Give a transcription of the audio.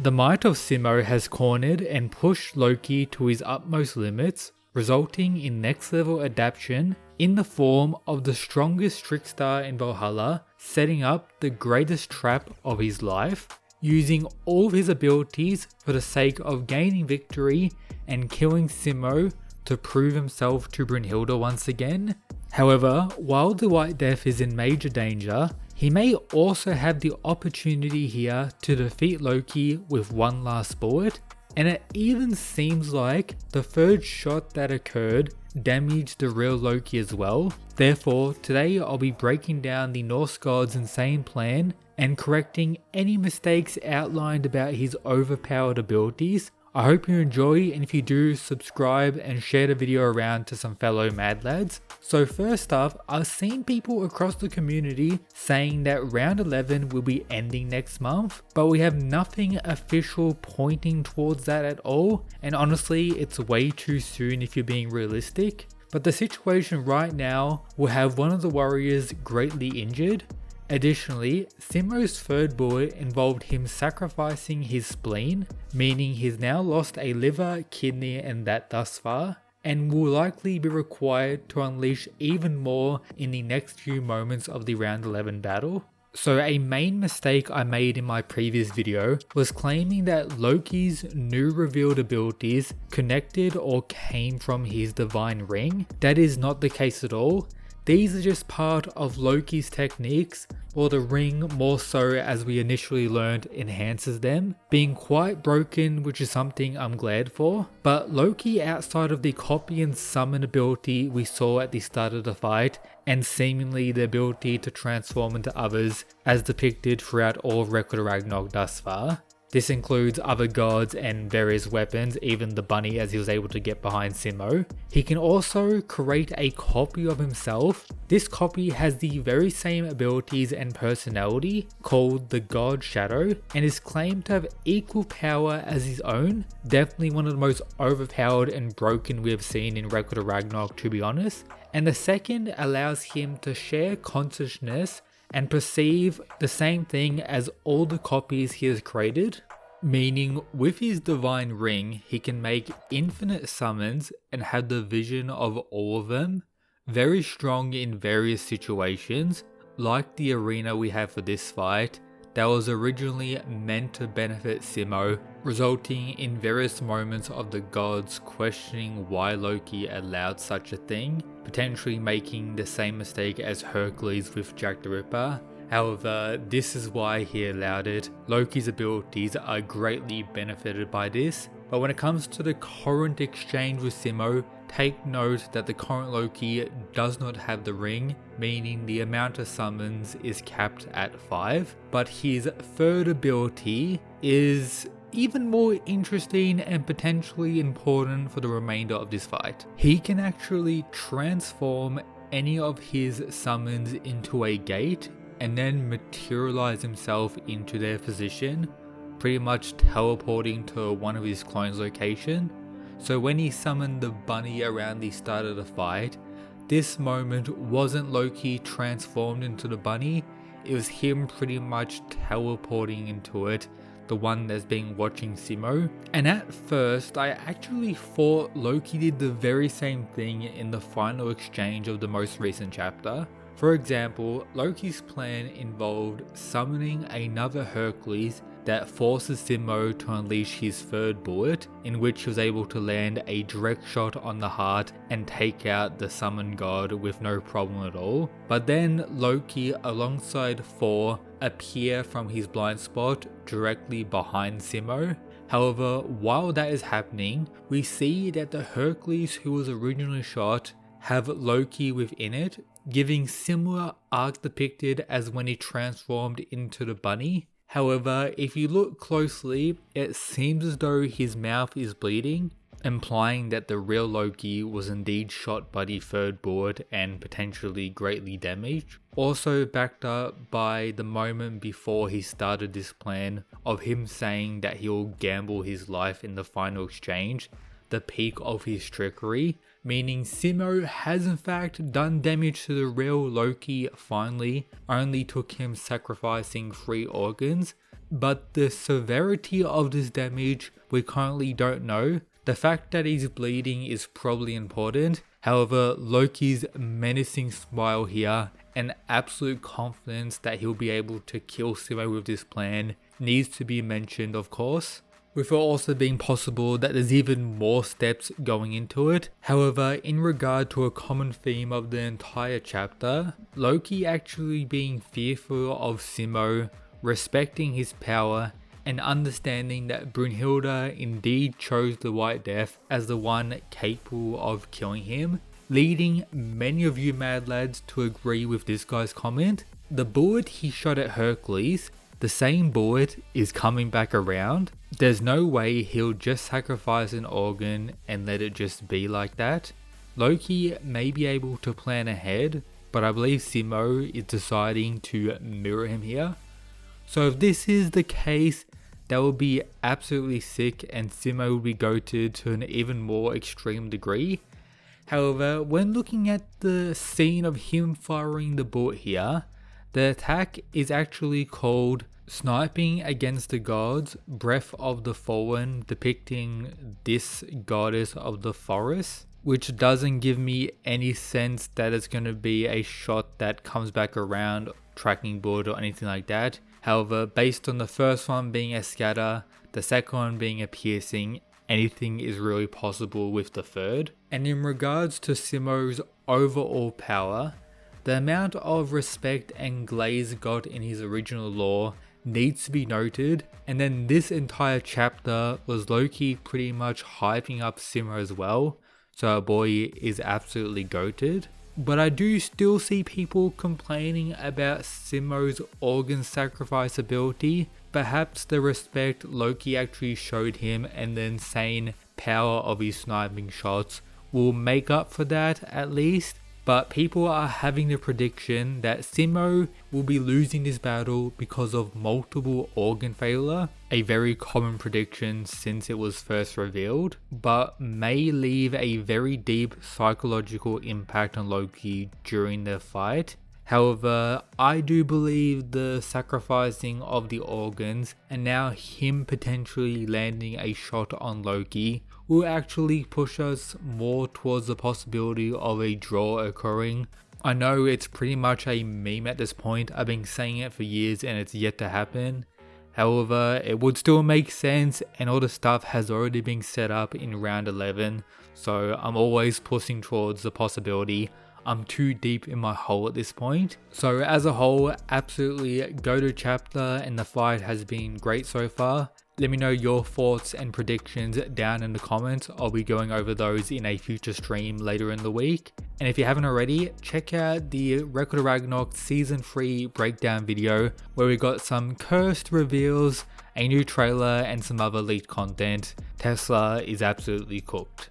The might of Simo has cornered and pushed Loki to his utmost limits, resulting in next level adaptation in the form of the strongest trickster in Valhalla, setting up the greatest trap of his life, using all of his abilities for the sake of gaining victory and killing Simo to prove himself to Brynhilde once again. However, while the White Death is in major danger, he may also have the opportunity here to defeat Loki with one last bullet, and it even seems like the third shot that occurred damaged the real Loki as well. Therefore, today I'll be breaking down the Norse god's insane plan and correcting any mistakes outlined about his overpowered abilities. I hope you enjoy, and if you do, subscribe and share the video around to some fellow mad lads. So first up, I've seen people across the community saying that round 11 will be ending next month, but we have nothing official pointing towards that at all, and honestly it's way too soon if you're being realistic. But the situation right now will have one of the warriors greatly injured. Additionally, Simo's third bullet involved him sacrificing his spleen, meaning he's now lost a liver, kidney and that thus far, and will likely be required to unleash even more in the next few moments of the round 11 battle. So a main mistake I made in my previous video was claiming that Loki's new revealed abilities connected or came from his divine ring. That is not the case at all. These are just part of Loki's techniques, while the ring, more so as we initially learned, enhances them, being quite broken, which is something I'm glad for. But Loki, outside of the copy and summon ability we saw at the start of the fight, and seemingly the ability to transform into others as depicted throughout all of Record of Ragnarok thus far. This includes other gods and various weapons, even the bunny as he was able to get behind Simo. He can also create a copy of himself. This copy has the very same abilities and personality, called the God Shadow, and is claimed to have equal power as his own. Definitely one of the most overpowered and broken we have seen in Record of Ragnarok, to be honest. And the second allows him to share consciousness and perceive the same thing as all the copies he has created, meaning with his divine ring he can make infinite summons and have the vision of all of them, very strong in various situations, like the arena we have for this fight that was originally meant to benefit Simo, resulting in various moments of the gods questioning why Loki allowed such a thing, potentially making the same mistake as Hercules with Jack the Ripper. However, this is why he allowed it. Loki's abilities are greatly benefited by this, but when it comes to the current exchange with Simo, take note that the current Loki does not have the ring, meaning the amount of summons is capped at 5, but his third ability is even more interesting and potentially important for the remainder of this fight. He can actually transform any of his summons into a gate and then materialize himself into their position, pretty much teleporting to one of his clones' location. So when he summoned the bunny around the start of the fight, this moment wasn't Loki transformed into the bunny, it was him pretty much teleporting into it, the one that's been watching Simo. And at first I actually thought Loki did the very same thing in the final exchange of the most recent chapter. For example, Loki's plan involved summoning another Hercules that forces Simo to unleash his third bullet, in which he was able to land a direct shot on the heart and take out the summoned god with no problem at all. But then Loki alongside Thor appear from his blind spot directly behind Simo. However, while that is happening, we see that the Hercules who was originally shot have Loki within it, giving similar arc depicted as when he transformed into the bunny. However, if you look closely, it seems as though his mouth is bleeding, implying that the real Loki was indeed shot by the third bullet and potentially greatly damaged. Also backed up by the moment before he started this plan of him saying that he'll gamble his life in the final exchange, the peak of his trickery, meaning Simo has in fact done damage to the real Loki finally, only took him sacrificing 3 organs, but the severity of this damage we currently don't know. The fact that he's bleeding is probably important. However, Loki's menacing smile here and absolute confidence that he'll be able to kill Simo with this plan needs to be mentioned, of course. With it also being possible that there's even more steps going into it. However, in regard to a common theme of the entire chapter, Loki actually being fearful of Simo, respecting his power, and understanding that Brunhilde indeed chose the White Death as the one capable of killing him, leading many of you mad lads to agree with this guy's comment. The bullet he shot at Hercules, the same bullet is coming back around. There's no way he'll just sacrifice an organ and let it just be like that. Loki may be able to plan ahead, but I believe Simo is deciding to mirror him here. So if this is the case, that would be absolutely sick and Simo will be goated to an even more extreme degree. However, when looking at the scene of him firing the bullet here, the attack is actually called Sniping Against the Gods, Breath of the Fallen, depicting this goddess of the forest, which doesn't give me any sense that it's going to be a shot that comes back around, tracking bullet or anything like that. However, based on the first one being a scatter, the second one being a piercing, anything is really possible with the third. And in regards to Simo's overall power, the amount of respect and glaze got in his original lore needs to be noted, and then this entire chapter was Loki pretty much hyping up Simo as well, so our boy is absolutely goated. But I do still see people complaining about Simo's organ sacrifice ability. Perhaps the respect Loki actually showed him and the insane power of his sniping shots will make up for that at least. But people are having the prediction that Simo will be losing this battle because of multiple organ failure, a very common prediction since it was first revealed, but may leave a very deep psychological impact on Loki during the fight. However, I do believe the sacrificing of the organs and now him potentially landing a shot on Loki will actually push us more towards the possibility of a draw occurring. I know it's pretty much a meme at this point, I've been saying it for years and it's yet to happen. However, it would still make sense and all the stuff has already been set up in round 11, so I'm always pushing towards the possibility. I'm too deep in my hole at this point. So as a whole, absolutely go to chapter and the fight has been great so far. Let me know your thoughts and predictions down in the comments. I'll be going over those in a future stream later in the week. And if you haven't already, check out the Record of Ragnarok Season 3 breakdown video where we got some cursed reveals, a new trailer and some other leaked content. Tesla is absolutely cooked.